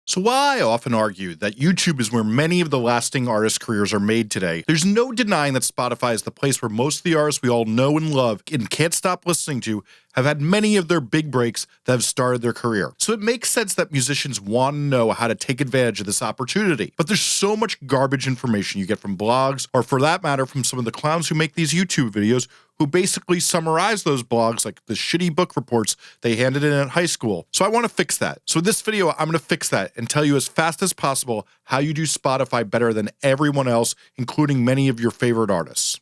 So while I often argue that YouTube is where many of the lasting artist careers are made today, there's no denying that Spotify is the place where most of the artists we all know and love and can't stop listening to have had many of their big breaks that have started their career. So it makes sense that musicians want to know how to take advantage of this opportunity. But there's so much garbage information you get from blogs, or for that matter, from some of the clowns who make these YouTube videos, who basically summarize those blogs like the shitty book reports they handed in at high school. So I want to fix that. So in this video, I'm going to fix that and tell you as fast as possible how you do Spotify better than everyone else, including many of your favorite artists.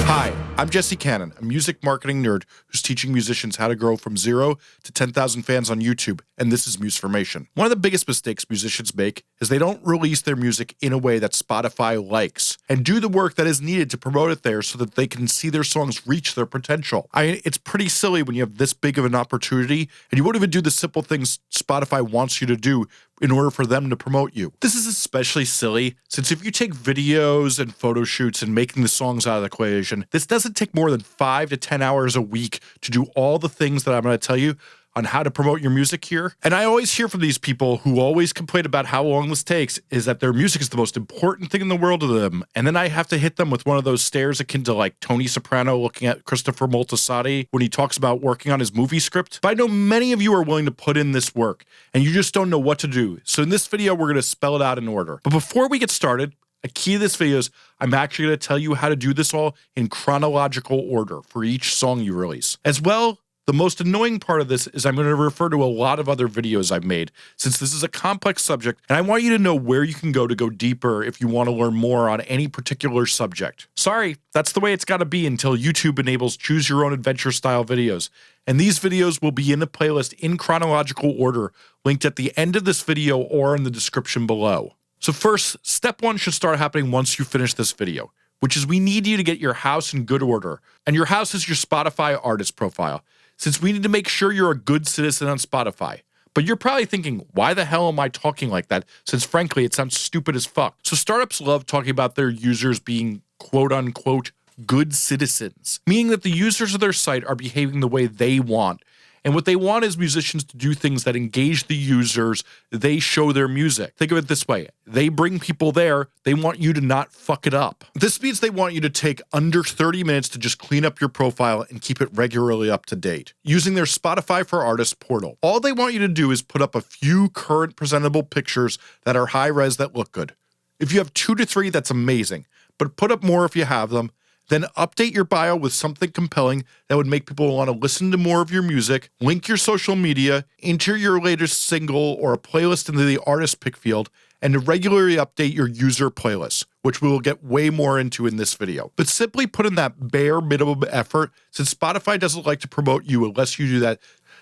Hi, I'm Jesse Cannon, a music marketing nerd who's teaching musicians how to grow from 0 to 10,000 fans on YouTube, and this is Musformation. One of the biggest mistakes musicians make is they don't release their music in a way that Spotify likes, and do the work that is needed to promote it there so that they can see their songs reach their potential. It's pretty silly when you have this big of an opportunity, and you won't even do the simple things Spotify wants you to do in order for them to promote you. This is especially silly since if you take videos and photo shoots and making the songs out of the equation, this doesn't take more than 5 to 10 hours a week to do all the things that I'm going to tell you on how to promote your music here. And I always hear from these people who always complain about how long this takes is that their music is the most important thing in the world to them. And then I have to hit them with one of those stares akin to like Tony Soprano looking at Christopher Moltisanti when he talks about working on his movie script. But I know many of you are willing to put in this work and you just don't know what to do. So in this video, we're going to spell it out in order. But before we get started, a key to this video is I'm actually going to tell you how to do this all in chronological order for each song you release. As well, the most annoying part of this is I'm going to refer to a lot of other videos I've made since this is a complex subject, and I want you to know where you can go deeper if you want to learn more on any particular subject. Sorry, that's the way it's got to be until YouTube enables choose your own adventure style videos. And these videos will be in a playlist in chronological order linked at the end of this video or in the description below. So first, step 1 should start happening once you finish this video, which is we need you to get your house in good order. And your house is your Spotify artist profile, since we need to make sure you're a good citizen on Spotify. But you're probably thinking, why the hell am I talking like that? Since frankly, it sounds stupid as fuck. So startups love talking about their users being quote unquote good citizens, meaning that the users of their site are behaving the way they want. And what they want is musicians to do things that engage the users. They show their music. Think of it this way. They bring people there. They want you to not fuck it up. This means they want you to take under 30 minutes to just clean up your profile and keep it regularly up to date using their Spotify for Artists portal. All they want you to do is put up a few current presentable pictures that are high res that look good. If you have 2 to 3, that's amazing, but put up more if you have them. Then update your bio with something compelling that would make people want to listen to more of your music, link your social media, enter your latest single or a playlist into the artist pick field, and to regularly update your user playlist, which we will get way more into in this video. But simply put in that bare minimum effort, since Spotify doesn't like to promote you unless you do that.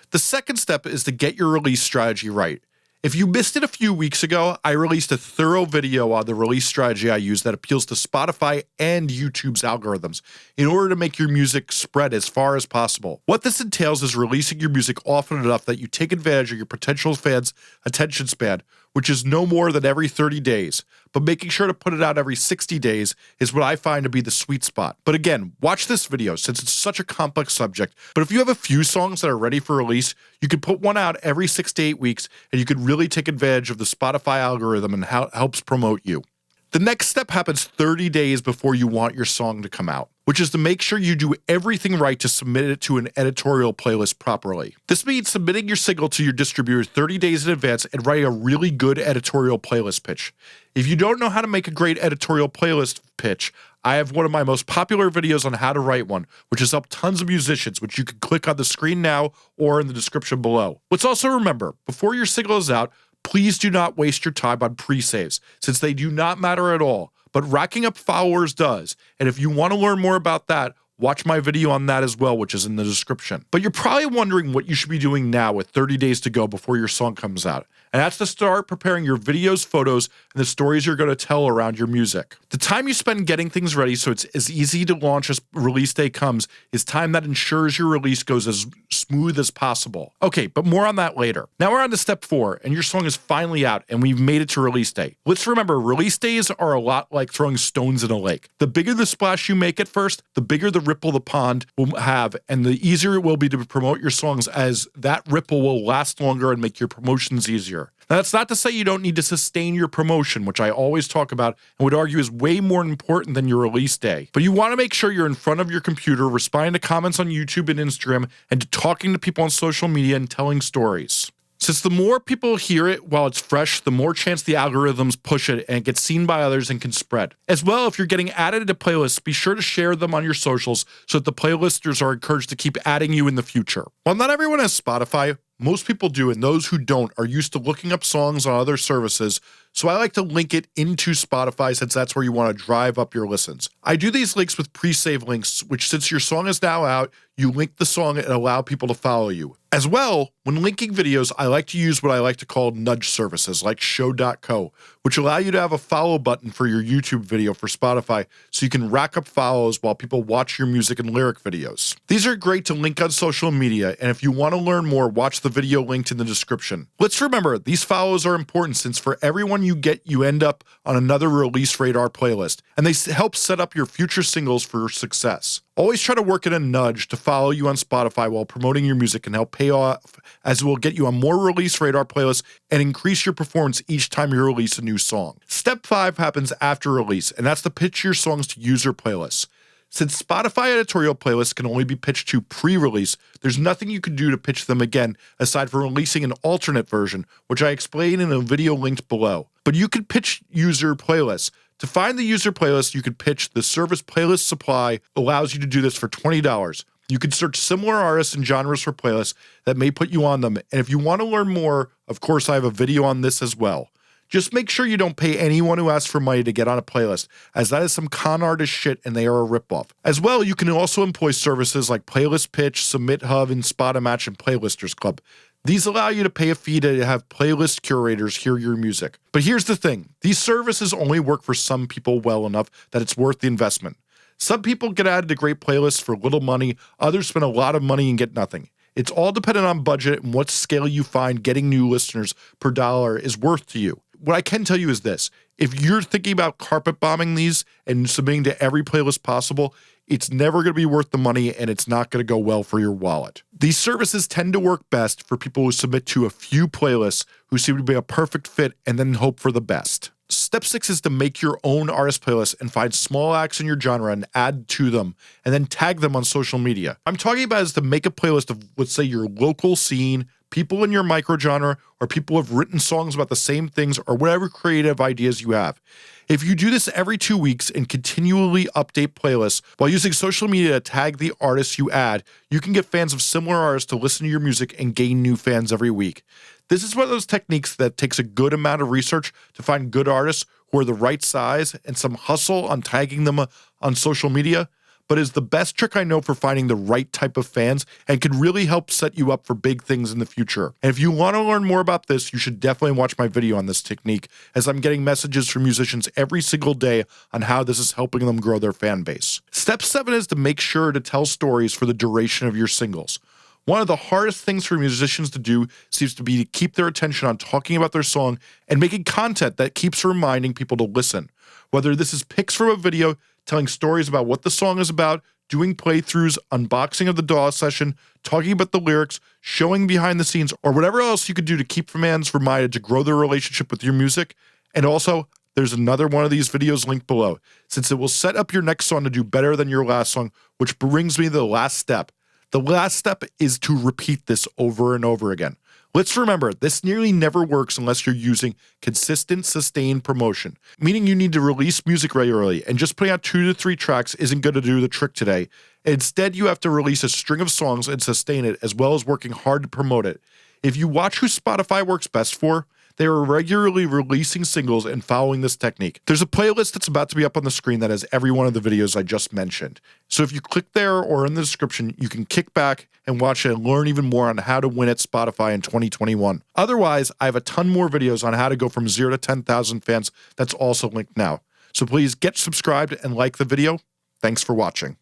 The second step is to get your release strategy right. If you missed it a few weeks ago, I released a thorough video on the release strategy I use that appeals to Spotify and YouTube's algorithms in order to make your music spread as far as possible. What this entails is releasing your music often enough that you take advantage of your potential fans' attention span, which is no more than every 30 days. But making sure to put it out every 60 days is what I find to be the sweet spot. But again, watch this video since it's such a complex subject. But if you have a few songs that are ready for release, you could put one out every 6 to 8 weeks and you could really take advantage of the Spotify algorithm and how it helps promote you. The next step happens 30 days before you want your song to come out, which is to make sure you do everything right to submit it to an editorial playlist properly. This means submitting your single to your distributor 30 days in advance and writing a really good editorial playlist pitch. If you don't know how to make a great editorial playlist pitch, I have one of my most popular videos on how to write one, which has helped tons of musicians, which you can click on the screen now or in the description below. Let's also remember, before your single is out, please do not waste your time on pre-saves, since they do not matter at all, but racking up followers does. And if you want to learn more about that, watch my video on that as well, which is in the description. But you're probably wondering what you should be doing now with 30 days to go before your song comes out. And that's to start preparing your videos, photos, and the stories you're going to tell around your music. The time you spend getting things ready so it's as easy to launch as release day comes is time that ensures your release goes as smooth smooth as possible. Okay, but more on that later. Now we're on to step 4, and your song is finally out, and we've made it to release day. Let's remember, release days are a lot like throwing stones in a lake. The bigger the splash you make at first, the bigger the ripple the pond will have, and the easier it will be to promote your songs, as that ripple will last longer and make your promotions easier. Now, that's not to say you don't need to sustain your promotion, which I always talk about and would argue is way more important than your release day. But you want to make sure you're in front of your computer, responding to comments on YouTube and Instagram, and talking to people on social media and telling stories. Since the more people hear it while it's fresh, the more chance the algorithms push it and it gets seen by others and can spread. As well, if you're getting added to playlists, be sure to share them on your socials so that the playlisters are encouraged to keep adding you in the future. While not everyone has Spotify, most people do, and those who don't are used to looking up songs on other services, so I like to link it into Spotify since that's where you want to drive up your listens. I do these links with pre-save links, which since your song is now out, you link the song and allow people to follow you. As well, when linking videos, I like to use what I like to call nudge services like show.co, which allow you to have a follow button for your YouTube video for Spotify so you can rack up follows while people watch your music and lyric videos. These are great to link on social media, and if you want to learn more, watch the video linked in the description. Let's remember, these follows are important since for everyone you get, you end up on another Release Radar playlist, and they help set up your future singles for success. Always try to work in a nudge to follow you on Spotify while promoting your music and help pay off, as it will get you on more Release Radar playlists and increase your performance each time you release a new song. Step 5 happens after release, and that's to pitch your songs to user playlists. Since Spotify editorial playlists can only be pitched to pre-release, there's nothing you can do to pitch them again aside from releasing an alternate version, which I explain in a video linked below. But you can pitch user playlists. To find the user playlist, you could pitch the service Playlist Supply allows you to do this for $20. You can search similar artists and genres for playlists that may put you on them. And if you want to learn more, of course, I have a video on this as well. Just make sure you don't pay anyone who asks for money to get on a playlist, as that is some con artist shit and they are a ripoff. As well, you can also employ services like Playlist Pitch, Submit Hub, and Spot a Match and Playlisters Club. These allow you to pay a fee to have playlist curators hear your music. But here's the thing, these services only work for some people well enough that it's worth the investment. Some people get added to great playlists for little money, others spend a lot of money and get nothing. It's all dependent on budget and what scale you find getting new listeners per dollar is worth to you. What I can tell you is this, if you're thinking about carpet bombing these and submitting to every playlist possible, it's never going to be worth the money and it's not going to go well for your wallet. These services tend to work best for people who submit to a few playlists who seem to be a perfect fit and then hope for the best. Step 6 is to make your own artist playlist and find small acts in your genre and add to them and then tag them on social media. I'm talking about is to make a playlist of, let's say, your local scene, people in your microgenre, or people who have written songs about the same things, or whatever creative ideas you have. If you do this every 2 weeks and continually update playlists while using social media to tag the artists you add, you can get fans of similar artists to listen to your music and gain new fans every week. This is one of those techniques that takes a good amount of research to find good artists who are the right size and some hustle on tagging them on social media, but is the best trick I know for finding the right type of fans and can really help set you up for big things in the future. And if you want to learn more about this, you should definitely watch my video on this technique, as I'm getting messages from musicians every single day on how this is helping them grow their fan base. Step 7 is to make sure to tell stories for the duration of your singles. One of the hardest things for musicians to do seems to be to keep their attention on talking about their song and making content that keeps reminding people to listen. Whether this is pics from a video, telling stories about what the song is about, doing playthroughs, unboxing of the DAW session, talking about the lyrics, showing behind the scenes, or whatever else you could do to keep fans reminded to grow their relationship with your music. And also, there's another one of these videos linked below, since it will set up your next song to do better than your last song, which brings me to the last step. The last step is to repeat this over and over again. Let's remember, this nearly never works unless you're using consistent, sustained promotion, meaning you need to release music regularly, and just putting out 2 to 3 tracks isn't going to do the trick today. Instead, you have to release a string of songs and sustain it, as well as working hard to promote it. If you watch who Spotify works best for, they are regularly releasing singles and following this technique. There's a playlist that's about to be up on the screen that has every one of the videos I just mentioned. So if you click there or in the description, you can kick back and watch it and learn even more on how to win at Spotify in 2021. Otherwise, I have a ton more videos on how to go from 0 to 10,000 fans that's also linked now. So please get subscribed and like the video. Thanks for watching.